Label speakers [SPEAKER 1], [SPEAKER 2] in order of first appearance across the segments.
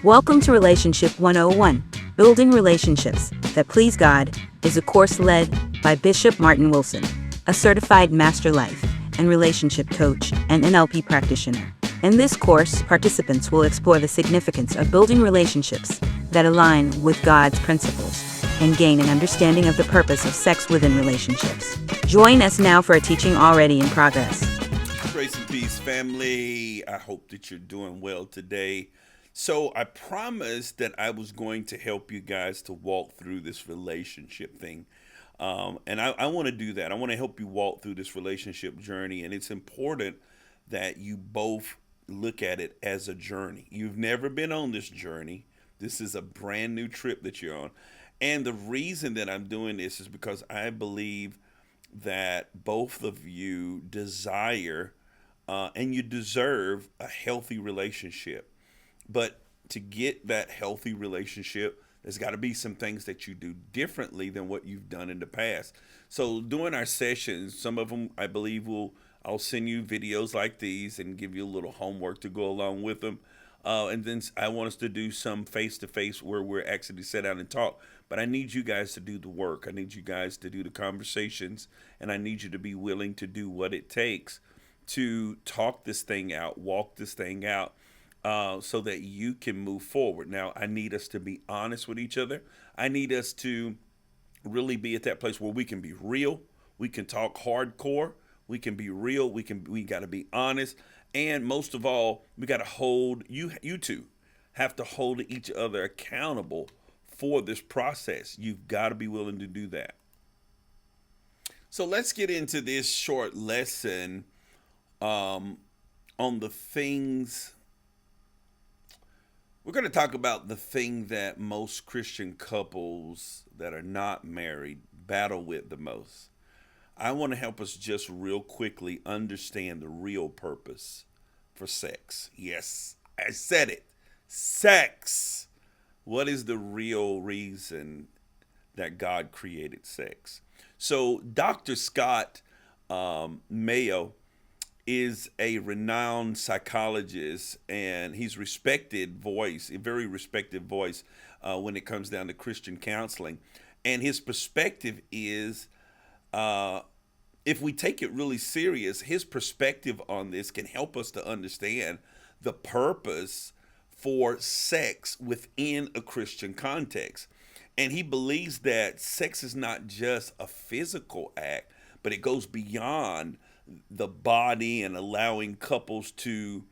[SPEAKER 1] Welcome to Relationship 101. Building Relationships That Please God is a course led by Bishop Martin Wilson, a certified master life and relationship coach and NLP practitioner. In this course, participants will explore the significance of building relationships that align with God's principles and gain an understanding of the purpose of sex within relationships. Join us now for a teaching already in progress.
[SPEAKER 2] Grace and peace, family. I hope that you're doing well today. So I promised that I was going to help you guys to walk through this relationship thing. And I want to do that. I want to help you walk through this relationship journey. And it's important that you both look at it as a journey. You've never been on this journey. This is a brand new trip that you're on. And the reason that I'm doing this is because I believe that both of you desire and you deserve a healthy relationship. But to get that healthy relationship, there's got to be some things that you do differently than what you've done in the past. So during our sessions, some of them I believe I'll send you videos like these and give you a little homework to go along with them. And then I want us to do some face-to-face where we're actually sit down and talk. But I need you guys to do the work. I need you guys to do the conversations. And I need you to be willing to do what it takes to talk this thing out, walk this thing out. So that you can move forward. Now, I need us to be honest with each other. I need us to really be at that place where we can be real. We can talk hardcore. We can be real. We got to be honest. And most of all, we got to hold you two have to hold each other accountable for this process. You've got to be willing to do that. So let's get into this short lesson on the things. We're going to talk about the thing that most Christian couples that are not married battle with the most. I want to help us just real quickly understand the real purpose for sex. Yes, I said it. Sex. What is the real reason that God created sex? So Dr. Scott Mayo is a renowned psychologist, and he's respected voice, a very respected voice when it comes down to Christian counseling. And his perspective is, if we take it really serious, his perspective on this can help us to understand the purpose for sex within a Christian context. And he believes that sex is not just a physical act, but it goes beyond the body and allowing couples to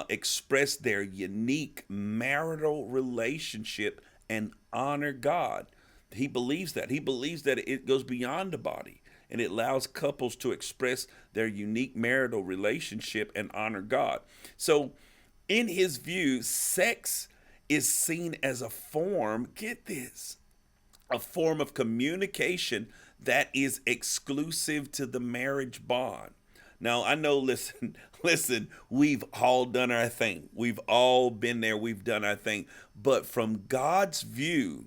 [SPEAKER 2] express their unique marital relationship and honor God. He believes that. He believes that it goes beyond the body and it allows couples to express their unique marital relationship and honor God. So in his view, sex is seen as a form, get this, a form of communication that is exclusive to the marriage bond. Now, I know, listen, we've all done our thing. We've all been there. We've done our thing. But from God's view,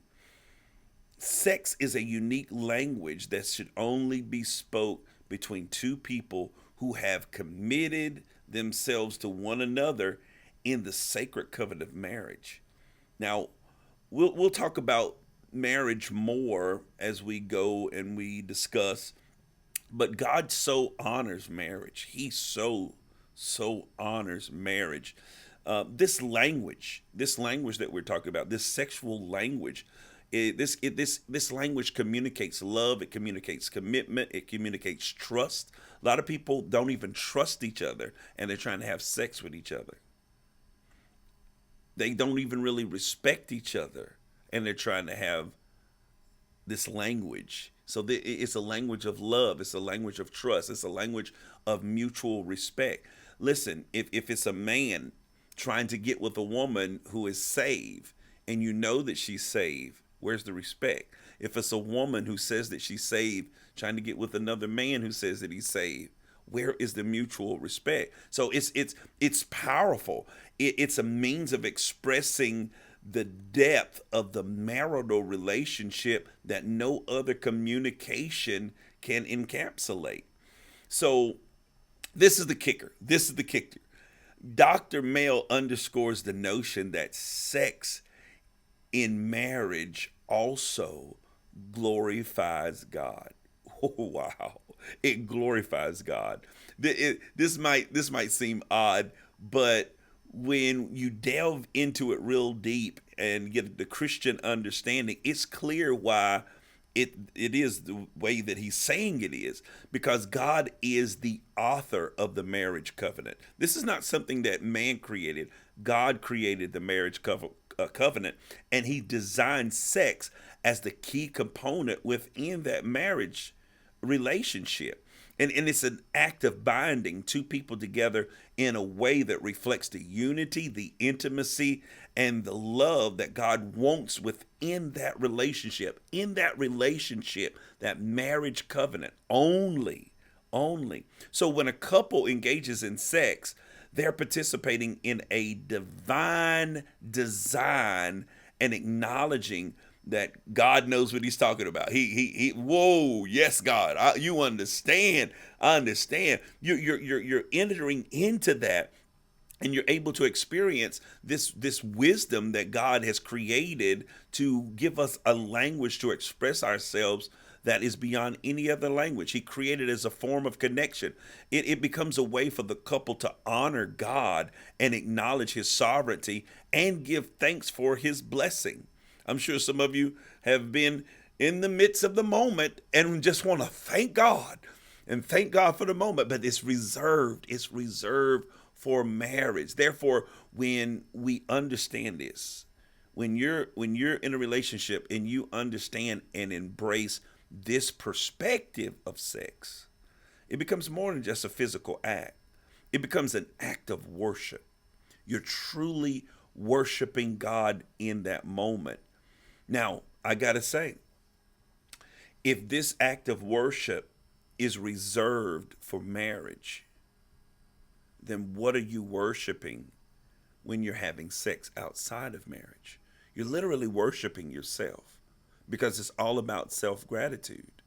[SPEAKER 2] sex is a unique language that should only be spoke between two people who have committed themselves to one another in the sacred covenant of marriage. Now, we'll talk about marriage more as we go and we discuss, but God so honors marriage. He so honors marriage. This language that we're talking about, this sexual language, this language communicates love. It communicates commitment. It communicates trust. A lot of people don't even trust each other, and they're trying to have sex with each other. They don't even really respect each other, and they're trying to have this language. So it's a language of love. It's a language of trust. It's a language of mutual respect. Listen, if it's a man trying to get with a woman who is saved, and you know that she's saved, where's the respect? If it's a woman who says that she's saved, trying to get with another man who says that he's saved, where is the mutual respect? So it's powerful. It's a means of expressing the depth of the marital relationship that no other communication can encapsulate. So this is the kicker. Dr. Mel underscores the notion that sex in marriage also glorifies God. Oh, wow. It glorifies God. This might seem odd, but when you delve into it real deep and get the Christian understanding, it's clear why it is the way that he's saying it is, because God is the author of the marriage covenant. This is not something that man created. God created the marriage covenant, and he designed sex as the key component within that marriage relationship. And it's an act of binding two people together in a way that reflects the unity, the intimacy, and the love that God wants within that relationship. In that relationship, that marriage covenant only. So when a couple engages in sex, they're participating in a divine design and acknowledging that God knows what he's talking about. He whoa, yes, God, you understand. I understand. You're entering into that, and you're able to experience this wisdom that God has created to give us a language to express ourselves that is beyond any other language. He created as a form of connection. It becomes a way for the couple to honor God and acknowledge his sovereignty and give thanks for his blessing. I'm sure some of you have been in the midst of the moment and just want to thank God and thank God for the moment, but it's reserved. It's reserved for marriage. Therefore, when we understand this, when you're in a relationship and you understand and embrace this perspective of sex, it becomes more than just a physical act. It becomes an act of worship. You're truly worshiping God in that moment. Now, I got to say, if this act of worship is reserved for marriage, then what are you worshiping when you're having sex outside of marriage? You're literally worshiping yourself, because it's all about self-gratitude.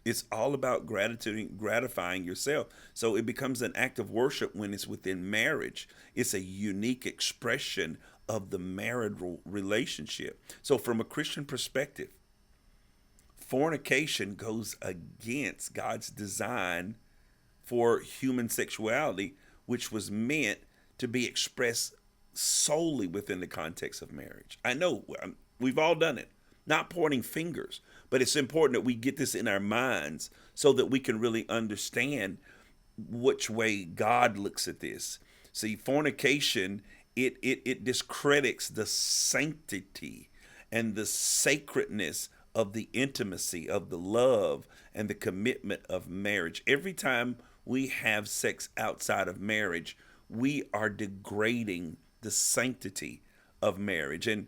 [SPEAKER 2] It's all about gratitude, gratifying yourself. So it becomes an act of worship when it's within marriage. It's a unique expression of the marital relationship. So from a Christian perspective, fornication goes against God's design for human sexuality, which was meant to be expressed solely within the context of marriage. I know we've all done it, not pointing fingers, but it's important that we get this in our minds so that we can really understand which way God looks at this. See, fornication, it discredits the sanctity and the sacredness of the intimacy, of the love, and the commitment of marriage. Every time we have sex outside of marriage, we are degrading the sanctity of marriage. And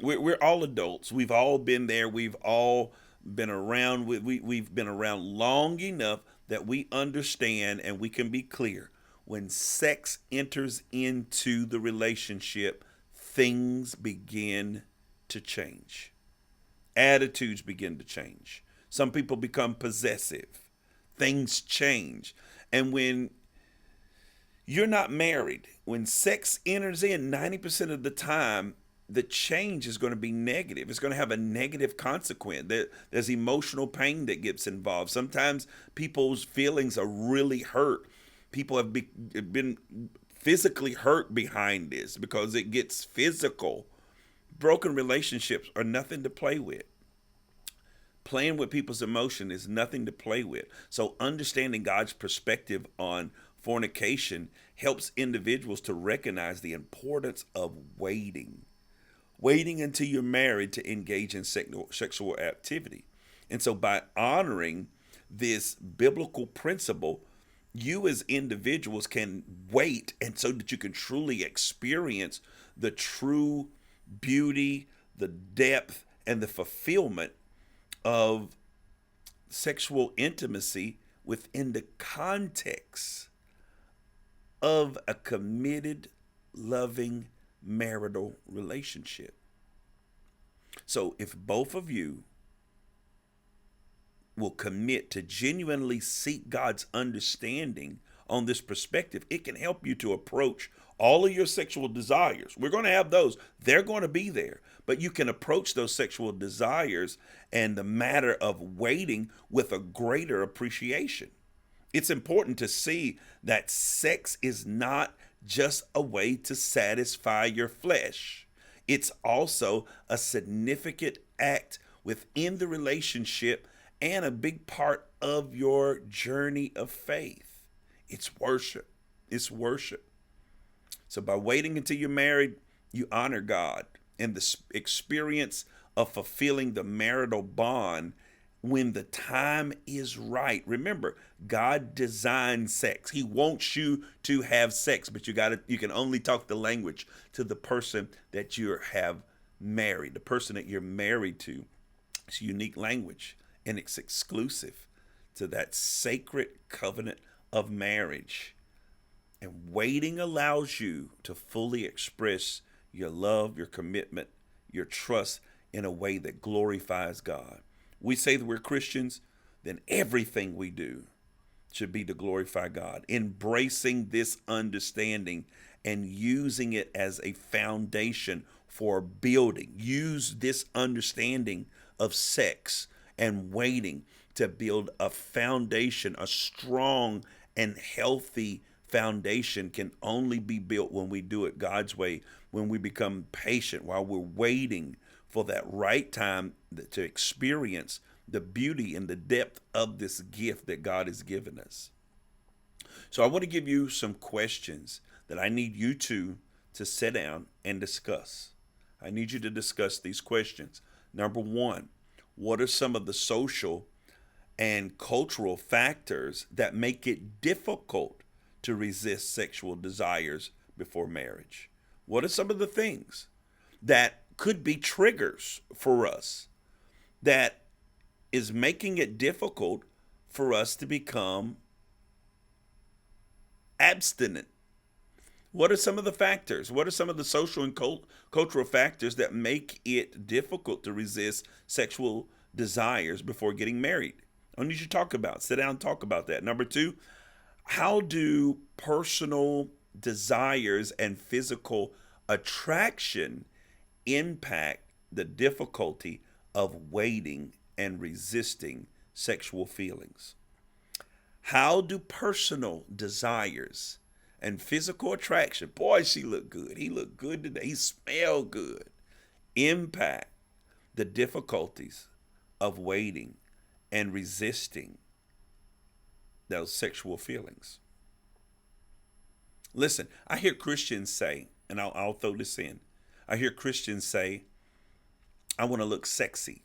[SPEAKER 2] we're all adults. We've all been there. We've all been around. We've been around long enough that we understand and we can be clear. When sex enters into the relationship, things begin to change. Attitudes begin to change. Some people become possessive. Things change. And when you're not married, when sex enters in, 90% of the time, the change is going to be negative. It's going to have a negative consequence. There's emotional pain that gets involved. Sometimes people's feelings are really hurt. People have been physically hurt behind this because it gets physical. Broken relationships are nothing to play with. Playing with people's emotion is nothing to play with. So understanding God's perspective on fornication helps individuals to recognize the importance of waiting until you're married to engage in sexual activity. And so by honoring this biblical principle, you as individuals can wait, and so that you can truly experience the true beauty, the depth, and the fulfillment of sexual intimacy within the context of a committed, loving marital relationship. So if both of you will commit to genuinely seek God's understanding on this perspective, it can help you to approach all of your sexual desires. We're going to have those. They're going to be there. But you can approach those sexual desires and the matter of waiting with a greater appreciation. It's important to see that sex is not just a way to satisfy your flesh. It's also a significant act within the relationship and a big part of your journey of faith. It's worship. It's worship. So by waiting until you're married, you honor God and the experience of fulfilling the marital bond when the time is right. Remember, God designed sex. He wants you to have sex, but you can only talk the language to the person that you have married, the person that you're married to. It's a unique language, and it's exclusive to that sacred covenant of marriage. And waiting allows you to fully express your love, your commitment, your trust in a way that glorifies God. We say that we're Christians, then everything we do should be to glorify God. Embracing this understanding and using it as a foundation for building. Use this understanding of sex and waiting to build a foundation, a strong and healthy foundation can only be built when we do it God's way, when we become patient while we're waiting for that right time to experience the beauty and the depth of this gift that God has given us. So I want to give you some questions that I need you to sit down and discuss. I need you to discuss these questions. Number one, what are some of the social and cultural factors that make it difficult to resist sexual desires before marriage? What are some of the things that could be triggers for us that is making it difficult for us to become abstinent? What are some of the factors? What are some of the social and cultural factors that make it difficult to resist sexual desires before getting married? I need you to talk about, sit down and talk about that. Number two, how do personal desires and physical attraction impact the difficulty of waiting and resisting sexual feelings? How do personal desires and physical attraction, boy, she looked good, he looked good today, he smelled good, impact the difficulties of waiting and resisting those sexual feelings? Listen, I hear Christians say, and I'll throw this in, I hear Christians say, I want to look sexy.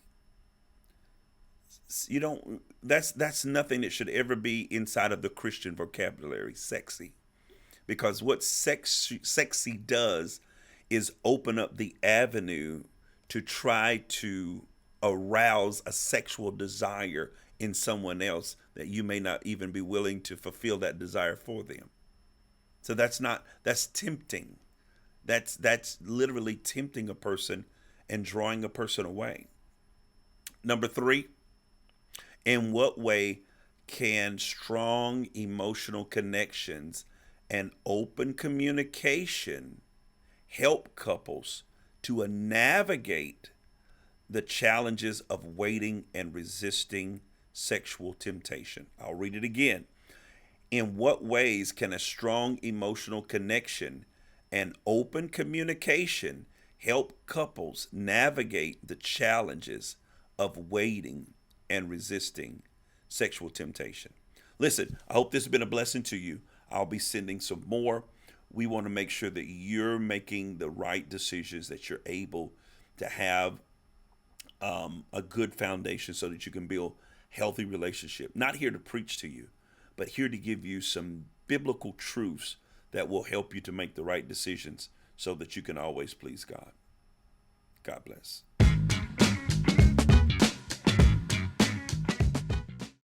[SPEAKER 2] You don't, that's nothing that should ever be inside of the Christian vocabulary, sexy. Because what sexy does is open up the avenue to try to arouse a sexual desire in someone else that you may not even be willing to fulfill that desire for them. So that's tempting. That's literally tempting a person and drawing a person away. Number three, in what way can strong emotional connections and open communication help couples to navigate the challenges of waiting and resisting sexual temptation? I'll read it again. In what ways can a strong emotional connection and open communication help couples navigate the challenges of waiting and resisting sexual temptation? Listen, I hope this has been a blessing to you. I'll be sending some more. We want to make sure that you're making the right decisions, that you're able to have a good foundation so that you can build healthy relationship. Not here to preach to you, but here to give you some biblical truths that will help you to make the right decisions so that you can always please God. God bless.